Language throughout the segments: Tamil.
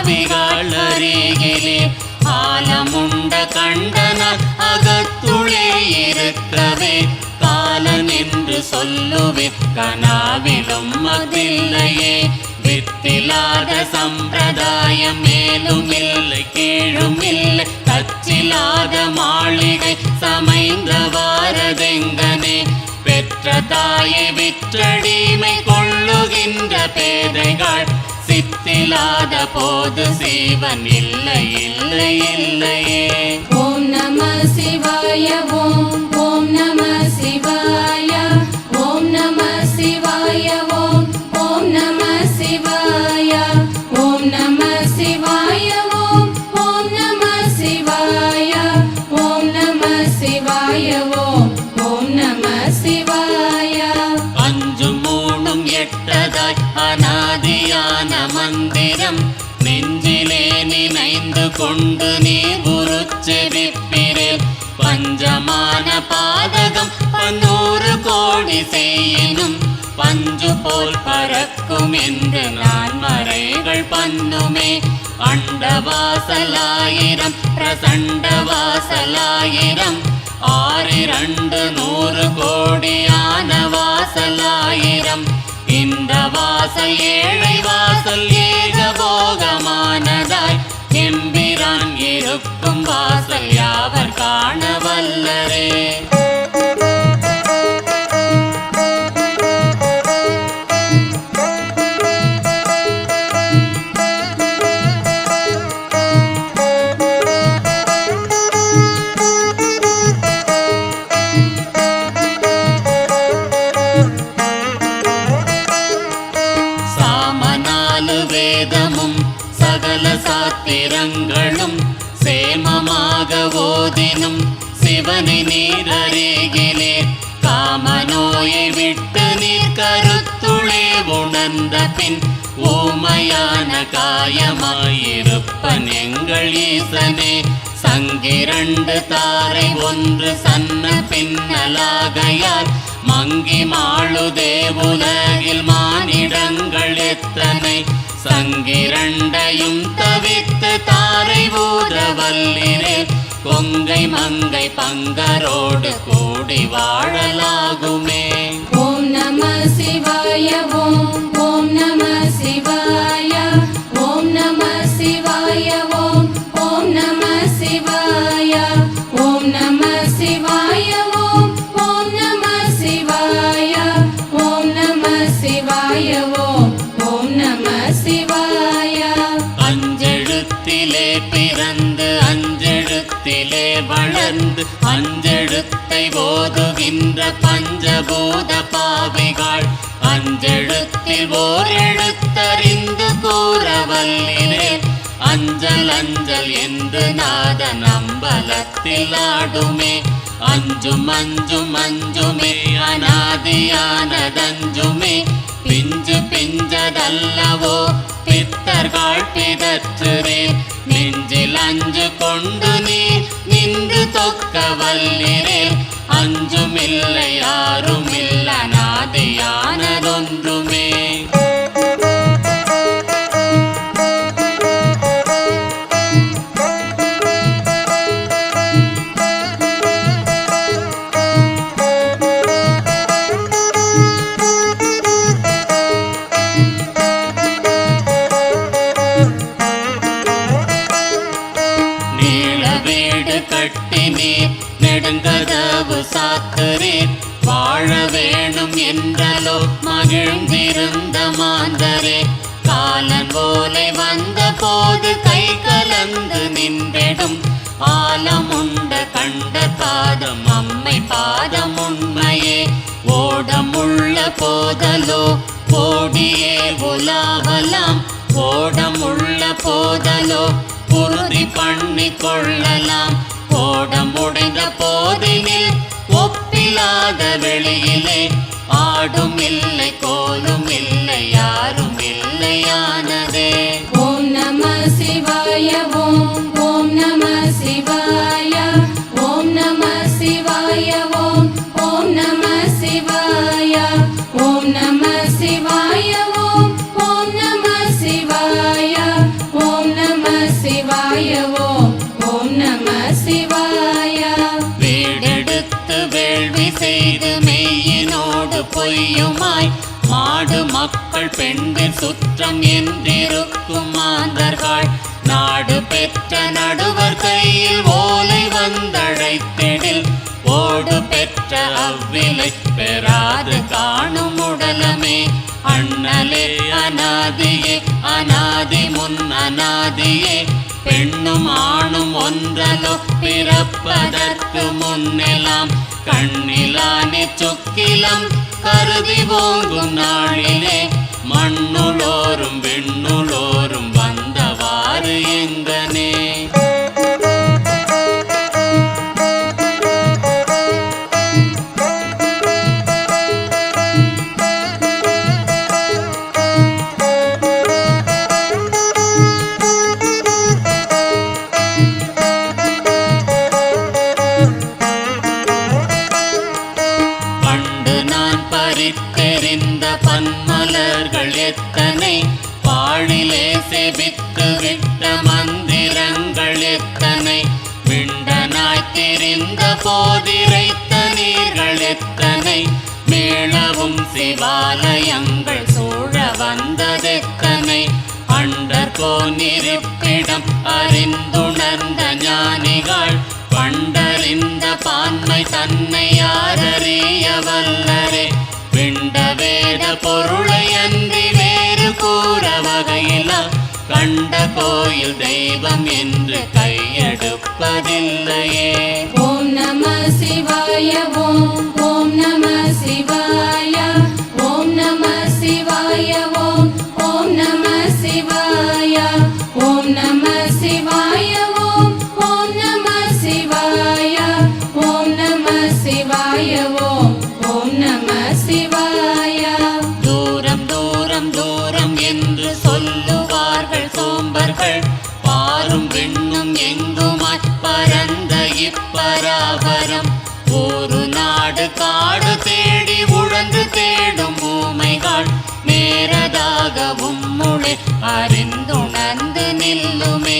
பாவிகள் அருகிலே ஆலமுண்ட கண்டனால் அகத்துளே இருக்கவே காலன் என்று சொல்லுவிற் கனாவிலும் அதில்லையே. வித்திலாத சம்பிரதாயம் மேலும் இல்லை கீழும் இல்லை தச்சிலாத மாளிகை சமைந்த வாரதெங்கனே. பெற்ற தாயை விற்றடிமை கொள்ளுகின்ற பேதைகள் சித்திலாத போது சீவன் இல்லை இல்லை இல்லையே. ஓம் நம சிவாய ஓம் ஓம் நம சிவாய ஓம் நம சிவாய ஓம் ஓம் நம சிவாய ஓம் நம சிவாய ஓம் ஓம் நம சிவாய ஓம் நம சிவாய ஓம் ஓம் நம சிவாய. அஞ்சும் மூணும் எட்டதாய் அநாதியான மந்திரம் நெஞ்சிலே நினைந்து கொண்டு நீ குருச்செவிப்பிரில் பஞ்சமான பாதகம் 100 கோடி செய்யினும் பஞ்சு போல் பறக்கும் என்று நான் மறைகள் பண்ணுமே. அண்டவாசலாயிரம் பிரசண்டவாசலாயிரம் 6,200 கோடியான வாசலாயிரம். இந்த வாசல் ஏழை வாசல் ஏகபோகமானதாய் எம்பிரான் இருக்கும் வாசல் யாவர் காண வல்லரே. வேதமும் சகல சாத்திரங்களும் சேமமாக ஓதினும் சிவனை நீர் அருகிலே காமநோயை விட்டு நீர் கருத்துளே உணர்ந்த பின் ஊமையான காயமாயிருப்பன் எங்கள் ஈசனே. சங்கிரண்டு தாரை ஒன்று சன்ன பின்னலாகையால் மங்கி மாளுதே உலகில் மானிடங்கள் எத்தனை. சங்கிரண்டையும் தவித்து தாரை ஊதவல்லிரே கொங்கை மங்கை பங்கரோடு கூடி வாழலாகுமே. ஓம் நம சிவாய ஓம் ஓம் நம சிவாய ஓம் நம சிவாய ஓம் ஓம் நம சிவாய ஓம் நம சிவாய ஓம் ஓம் நம சிவாய ஓம் நம சிவாய ஓம் ஓம் நம சிவாய. அஞ்செழுத்திலே பிறந்து அஞ்செழுத்திலே வளர்ந்து அஞ்செழுத்தை ஓதுகின்ற பஞ்சபூத பாவிகள் அஞ்செழுத்தில் ஓர் எழுத்தறிந்து கூறவல்லிரே. அஞ்சல் அஞ்சல் என்று நாதன் அம்பலத்தில் ஆடுமே. அஞ்சும் அஞ்சும் அஞ்சுமே அநாதியானதஞ்சுமே. பிஞ்சு பிஞ்சதல்லவோ பித்தர்கள் பிதற்றுரே. நெஞ்சில் அஞ்சு கொண்டு நீ நின்று தொக்க வல்லிரே. அஞ்சுமில்லை யாருமில்ல அநாதியானதொன்றுமே. கட்டினீர் நெடுங்கதவு சாத்துரீர் வாழ வேணும் என்றலோ மகிழ்ந்திருந்த மாந்தரே. காலன் போலை வந்த போது கை கலந்து நின்றிடும் ஆலமுண்ட கண்ட பாதம் அம்மை பாதம் உண்மையே. ஓடமுள்ள போதலோ ஓடியே உலாவலாம் ஓடமுள்ள போதலோ உறுதி பண்ணி கொள்ளலாம். ஓடம் உடைந்த போதினில் ஒப்பிலாத வெளியிலே ஆடும் இல்லை கோலும் இல்லை யாரும் இல்லையானதே. ஓம் நம சிவாய ஓம் ஓம் நம சிவாய ஓம் நம சிவாய ஓம் ஓம் நம சிவாய ஓம் நம சிவாய ஓம் ஓம் நம சிவாய ஓம் மக்கள் பெண்கள் சுற்றம் என்றிருக்கும் மாந்தர்கள் நாடு பெற்ற நடுவர் கையில் ஓலை வந்தழைத்திடில் ஓடு பெற்ற அவ்விலை பெறாது காணும் உடலமே அண்ணலே அநாதியே அநாதி முன் அநாதியே பெண்ணும் ஆணும் ஒன்றலோ பிறப்பதற்கு முன்னெல்லாம் கண்ணிலானே சொக்கிலம் கருதி ஓங்கும் நாளிலே மண்ணுளோரும் விண்ணுளோரும் வந்தவாறு எங்கனே தெரிந்த பன்மலர்கள் எத்தனை பாழிலே செபித்து விட்ட மந்திரங்கள் எத்தனை விண்டனாய் தெரிந்த போதிரைத்த நீர்கள் எத்தனை மேளவும் சிவாலயங்கள் சூழ வந்ததெத்தனை அண்டர்கோனிருப்பிடம் அறிந்துணர்ந்த ஞானிகள் பண்டறிந்த பான்மை தன்னை யாரறிய வல்லரே விண்ட வேத பொருளை அன்றி வேறு கூற வகையிலா கண்ட கோயில் தெய்வம் என்று கையெடுப்பதில்லையே ஓம் நம சிவாய ஓம் ஓம் நம சிவாய ஓம் நம சிவாய ஓம் ஓம் நம சிவாய ஓம் நம சிவாய ஓம் ஓம் நம சிவாய ஓம் நம சிவாய ஓம் ஓம் நம சிவாய தூரம் தூரம் தூரம் என்று சொல்லுவார்கள் சோம்பர்கள் பாரும் விண்ணும் எங்குமாய் பரந்த இப்பராபரம் ஒரு நாடு காடு தேடி உழந்து தேடும் ஊமைகள் நேரதாகவும் முளை அறிந்துணர்ந்து நில்லுமே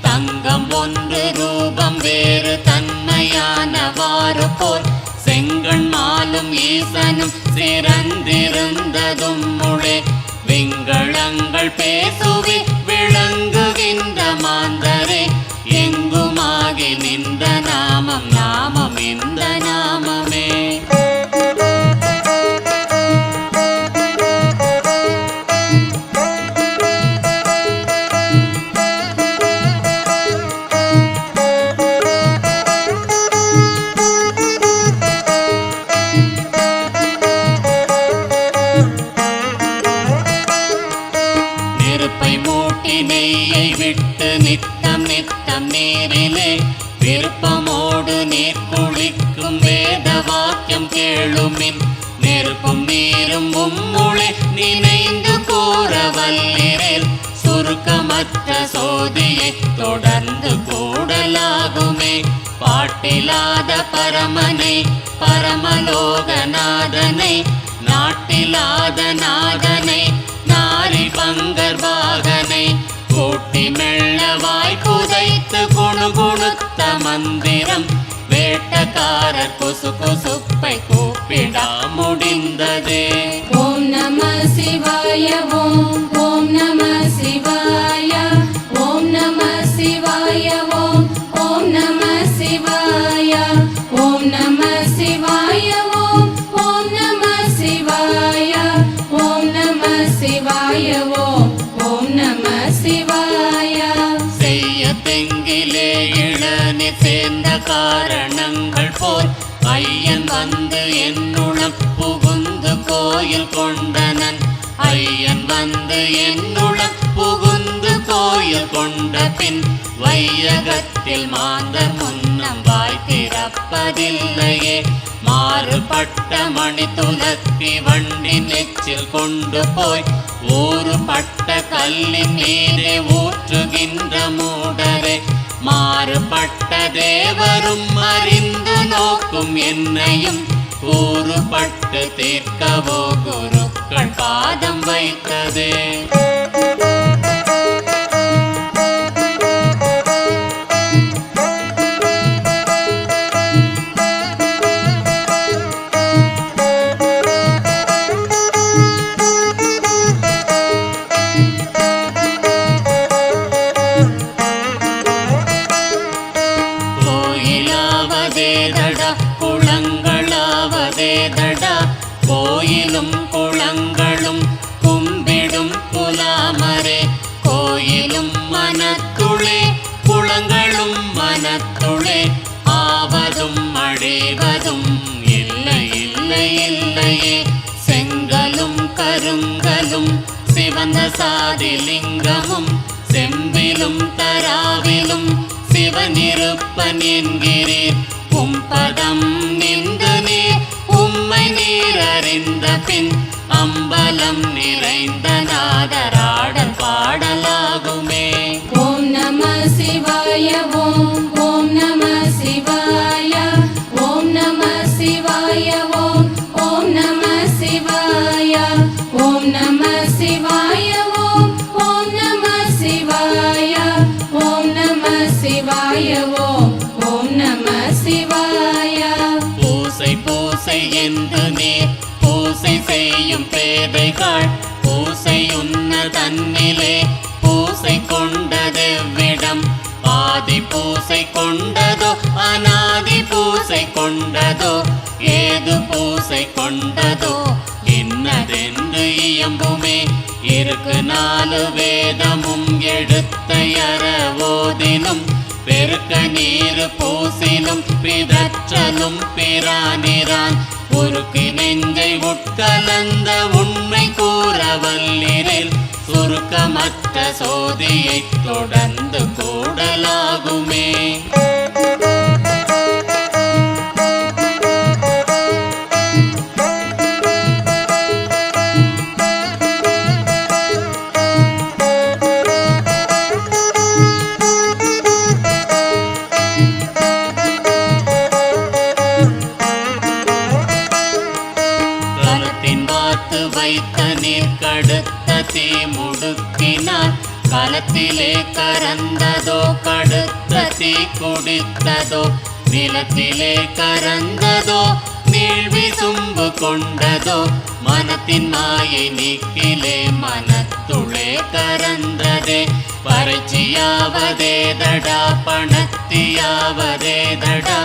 தங்கம் ஒன்று ரூபம் வேறு தன்மையானவாறு போல் செங்கண் மாலும் ஈசனும் சிறந்திருந்ததும் முளே விங்களங்கள் பேசுவி விளங்குகின்ற மாந்தரே எங்குமாகி நின்ற நாமம் நாமம் இந்த நாமமே நெய்யை விட்டு நித்தம் நித்தம் நீரிலே விருப்பமோடு நீர் குளிக்கும் வேத வாக்கியம் கேளுமின் நெருப்பும் நீரும் உம்முளே நினைந்து கூற வல்லிரேல் சுருக்கமற்ற சோதியை தொடர்ந்து கூடலாகுமே பாட்டிலாத பரமனை பரமலோகநாதனை நாட்டிலாத நாதனை நாரி பங்கர்வாகனை கூட்டி மெல்லவாய் குதைத்து குணுகுணுத்த மந்திரம் வேட்டக்காரர் குசு குசுப்பை கூப்பிடா முடிந்ததே ஓம் நம சிவாய ஓம் ஓம் நம சிவாய ஓம் நம சிவாய ஓம் ஓம் நம சிவாய ஓம் நம சிவாய ஓம் ஓம் நம சிவாய ஓம் நம சிவாய ஓம் ஓம் நம சிவாய செய்ய தெங்கிலே இளநி சேர்ந்த காரணங்கள் போல் ஐயன் வந்து என்னுளம் புகுந்து கோயில் கொண்டனன் ஐயன் வந்து என்னுளம் புகுந்து கோயில் கொண்ட பின் வையகத்தில் மாந்தர் முன்னம் வாய் திறப்பதில்லையே மாறுபட்ட மணி துலக்கி வண்டி நெச்சில் கொண்டு போய் ஊறுபட்ட கல்லின் மீதே ஊற்றுகின்ற மூடரே மாறுபட்ட தேவரும் அறிந்து நோக்கும் என்னையும் ஊறுபட்டு தீர்க்கவோ குருக்கள் பாதம் வைத்ததே கோயிலும் குளங்களும் கும்பிடும் குலாமரே கோயிலும் மனத்துளே குளங்களும் மனத்துளே ஆவதும் அடைவதும் இல்லை இல்லை இல்லையே செங்கலும் கருங்கலும் சிவந்த சாதிலிங்கமும் செம்பிலும் தராவிலும் சிவனிருப்பன் என்கிறீர் உம்பதம் நின்று நீர் உம்மை நீர் அறிந்த பின் அம்பலம் நிறைந்த நாதராடல் பாடலாகுமே. ஓம் நம சிவாய ஓம் ஓம் நம சிவாய ஓம் நம சிவாய ஓம் ஓம் நம சிவாய ஓம் நம சிவாய ஓம் ஓம் நம சிவாய ஓம் நம சிவாய ஓம் ஓம் நம சிவாய. பூசை பூசை என்று நீர் பூசை செய்யும் பேதைகள் பூசை உன்ன தன்னிலே பூசை கொண்டதெவ்விடம் ஆதி பூசை கொண்டதோ அநாதி பூசை கொண்டதோ ஏது பூசை கொண்டதோ இன்னதென்று இயம்புமே இருக்கு நாலு வேதமும் எடுத்த யறவோதினும் பெருக்க நீர் பூசினும் பிதற்றலும் பிரானிரான் உருக்கு நெஞ்சை உட்கலந்த உண்மை கூறவல்லிரில் சுருக்கமற்ற சோதியை தொடர்ந்து கூடலாகுமே. வைத்த நீர் கடுத்த தீ முடுக்கினார் களத்திலே கரந்ததோ கடுத்த தீ குடித்ததோ நிலத்திலே கரந்ததோ நீழ்வி சும்பு கொண்டதோ மனத்தின் மாயை நீக்கிலே மனத்துளே கரந்ததே பறைச்சியாவதே தடா பணத்தியாவதே தடா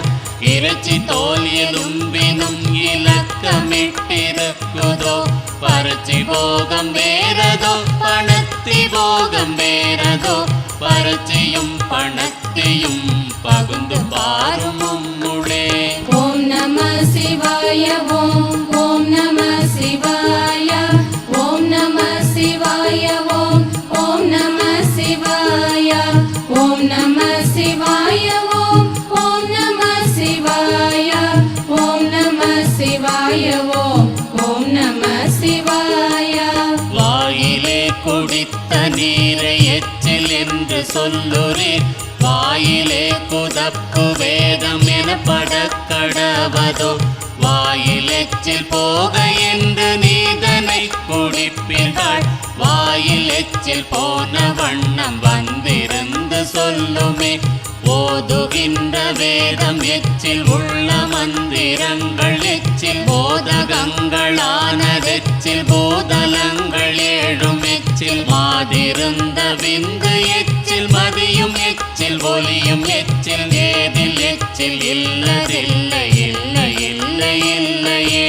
இறைச்சி தோல் எலும்பினும் இலக்கமிட்டிருக்குதோ பரச்சி போகம் வேறதோ பணத்தி போகம் வேறதோ பரச்சியும் பணத்தியும் பகுந்து பாரும் உம்முளே. ஓம் நம சிவாய ஓம் ஓம் நம சிவாய ஓம் நம சிவாய ஓம் ஓம் நம சிவாய ஓம் நம சிவாய ஓம் ஓம் நம சிவாய ஓம் நம சிவாய ஓம் ஓம் நம சிவாய. வாயிலே குடித்த நீரை எச்சில் என்று சொல்லுறீர் வாயிலே குதப்பு வேதம் எனப்பட கடவதோ வாயில் எச்சில் போக என்று நீதனை குடிப்பீர்கள் வாயில் எச்சில் போன வண்ணம் வந்திருந்து சொல்லுமே ஓதுகின்ற வேதம் எச்சில் உள்ள மந்திரங்கள் எச்சில் போதகங்களானதெச்சில் பூதலங்கள் ஏழும் எச்சில் மாதிருந்த விந்து எச்சில் மதியும் எச்சில் ஒலியும் எச்சில் ஏதில் எச்சில் இல்லதில்லை இல்லை இல்லை இல்லையே.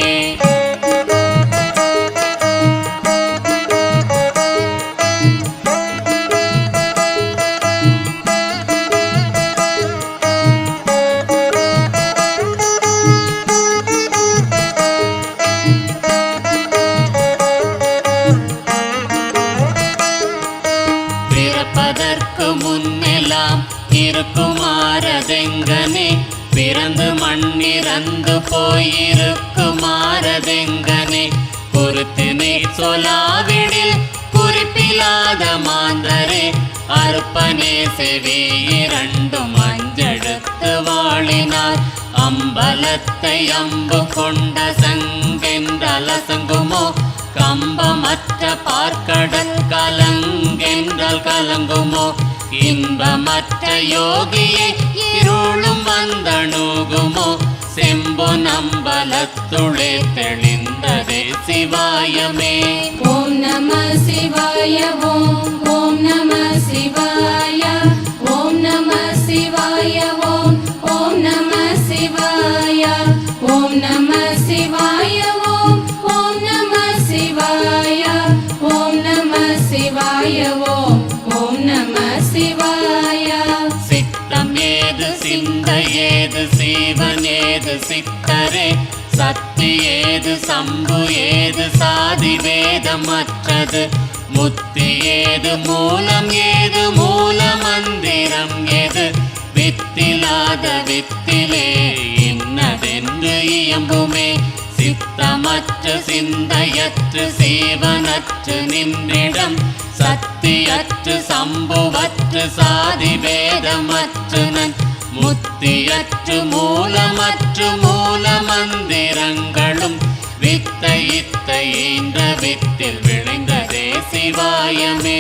முன்னெல்லாம் இருக்குமாறதெங்கனே பிறந்து மண்ணிறந்து போயிருக்குமாறதெங்கனே பொறுத்து நீ சொலாவிடில் குறிப்பிலாத மாந்தரே அற்பனே செவி இரண்டும் அஞ்செடுத்து வாழினார் அம்பலத்தை அம்பு கொண்ட சங்கென்றலசங்குமோ கம்பமற்ற பார்க்கடல் கலங்கென்றால் கலங்குமோ இன்பமற்ற யோகியை இருளும் வந்தணுகுமோ செம்பொனம்பலத்துளே தெளிந்ததே சிவாயமே. ஓம் நம சிவாய ஓம் ஓம் நம சிவாய ஓம் நம சிவாய ஓம் ஓம் நம சிவாய ஓம் நம சிவாய ஓம் ஓம் நம சிவாய. சித்தம் ஏது சிந்தை ஏது சீவன் ஏது சித்தரே சக்தி ஏது சம்பு ஏது சாதி வேதமற்றது முத்தி ஏது மூலம் ஏது மூல மந்திரம் ஏது வித்திலாத வித்திலே இன்னதென்று இயம்புமே சித்தமற்று சிந்தையற்று சீவனற்று நின்றிடம் சக்தியற்று சம்புவற்று சாதி வேதமற்று முத்தியற்று மூலமற்று மூல மந்திரங்களும் வித்தை இத்தை என்ற வித்தில் விளைந்ததே சிவாயமே.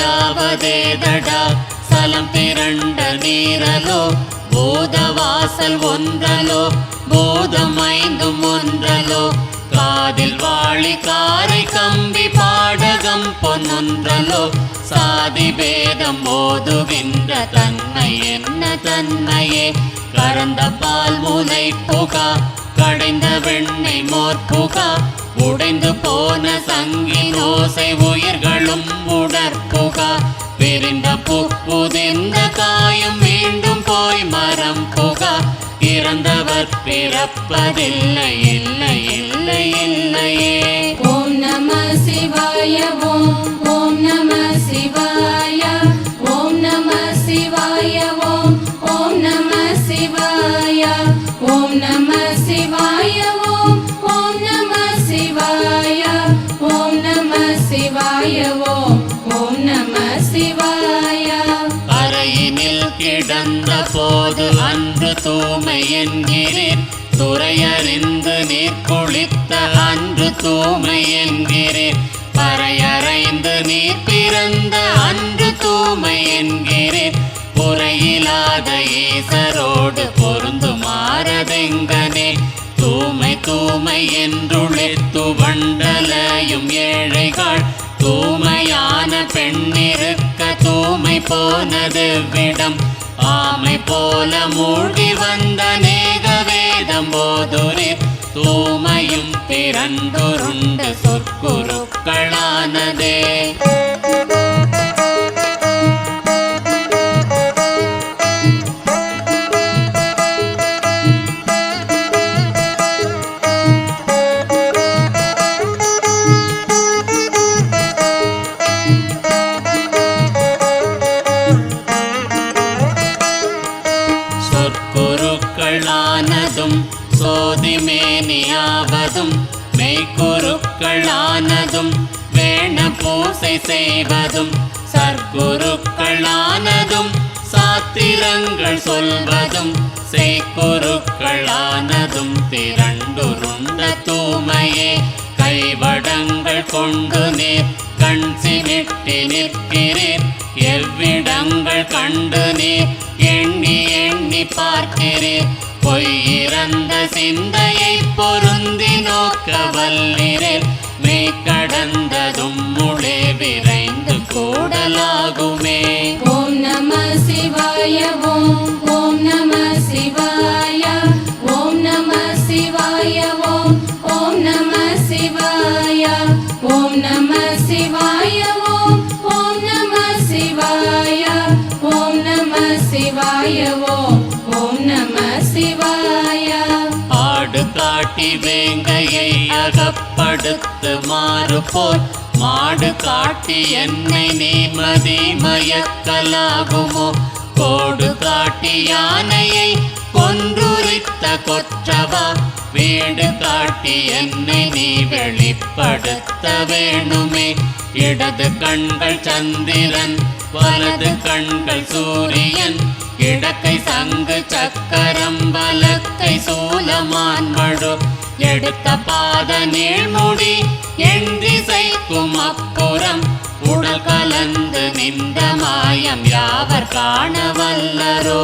சாதியாவதேதடா சலம் திரண்ட நீரலோ போதவாசல் ஒன்றலோ போதம் ஐந்தும் ஒன்றலோ காதில் வாழி காரை கம்பி பாடகம் பொன்னொன்றலோ சாதி பேதம் ஓதுகின்ற தன்மை என்ன தன்மையே கறந்த பால் மூலை புகா கடைந்த வெண்ணை மோர்புகா உடைந்து போன சங்கின் ஓசை உயிர்களும் உடற்புகா பிரிந்த புதிர்ந்த காயும் மீண்டும் போய் மரம் புகா இறந்தவர் பிறப்பதில்லை இல்லை இல்லை இல்லையே. ஓம் நம சிவாய ஓம் ஓம் நம சிவாய ஓம் நம சிவாய ஓம் ஓம் நம சிவாய ஓம் நம சிவாய ஓம் ஓம் நம சிவாய ஓம் நம சிவாய ஓம் ஓம் நம சிவாய. அறையினில் கிடந்த போது அன்று தூய்மை என்கிறேன் துறையறிந்து நீர் குளித்த அன்று தூய்மை என்கிறேன் பறையறைந்து நீர் பிறந்த அன்று தூய்மை என்கிறேன் குறையிலாத ஈசரோடு பொருந்துமாறதெங்கனே தூய்மை தூய்மை என்றுழைத்து வண்டலையும் ஏழைகள் தூய்மையான பெண்ணிருக்க தூய்மை போனது விடம் ஆமை போல மூழ்கி வந்த நேக வேதம் போதுரிர் தூய்மையும் திரண்டுருண்டு சொற்குருக்களானதே. சொற்குருக்களானதும் சோதிமேனியாவதும் மெய்க்குருக்களானதும் வேண பூசை செய்வதும் சற்குருக்களானதும் சாத்திரங்கள் சொல்வதும் செய்குருக்களானதும் திரண்டுருண்ட தூய்மையே கைவடங்கள் கொண்டு நீர் கண் சிமிட்டி நிற்கிறீர் எவ்விடங்கள் கண்டு நீர் எண்ணி எண்ணி பார்க்கிறீர் பொய்யிறந்த சிந்தையை பொருந்தி நோக்க வல்லிரேல் மெய் கடந்ததும் முளே விரைந்து கூடலாகுமே. ஓம் நம சிவாய ஓம் ஓம் நம சிவாய ஓம் நம சிவாய ஓம் ஓம் நம சிவாய ஓம் நம சிவாய ஓம் ஓம் நம சிவாய ஓம் நம சிவாய ஓம் ஓம் நம சிவாய. ஆடு காட்டி வேங்கையை அகப்படுத்து மாறு போல் மாடு காட்டி என்னை நீ மதி மயக்கலாகுமோ கோடு காட்டி யானையை கொன்றுரித்த கொற்றவா வீடு காட்டி என்னை நீ வெளிப்படுத்த வேணுமே இடது கண்கள் சந்திரன் வலது கண்கள் சூரியன் இடக்கை சங்கு சக்கரம் வலக்கை சூலமான் மழு எடுத்த பாத நீழ்முடி என் திசைக்கும் அப்புறம் உடல் கலந்து நின்ற மாயம் யாவர் காண வல்லரோ.